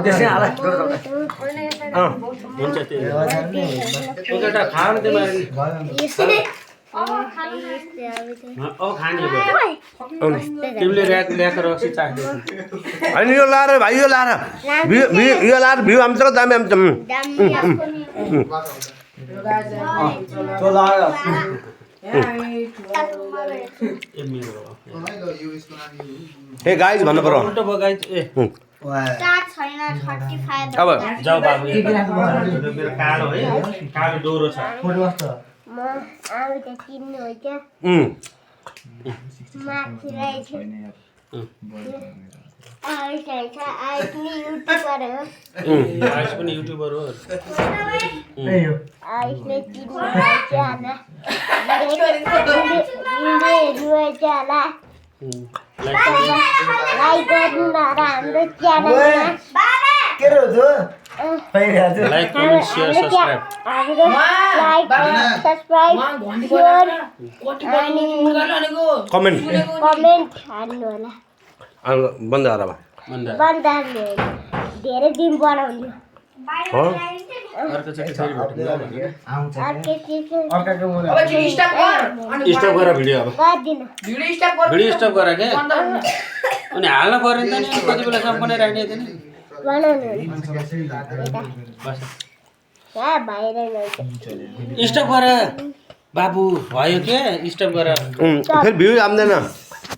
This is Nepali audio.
त्यसै हाल हुन्छ त्यो खानु तिमीहरू खाने तिमीले ल्याएको रक्सी चाख्दै होइन यो लाएर भाइ यो लाएर भ्यू आउँछ दामी आउँछ ए गाइज भन्नु पर्यो अब जाऊ बाबु मेरो कालो है कालो डोरो छ आयुष पनि युट्युबर हो like comment share subscribe comment बन्द हरामा धेरै दिन बनाउने स्टप गर भिडियो अब भिडियो स्टप गर के अनि हाल्न पर्यो नि त नि कति बेलासम्म बनाइराख्ने त नि स्टप गर बाबु भयो के स्टप गर फेरि भ्यू आउँदैन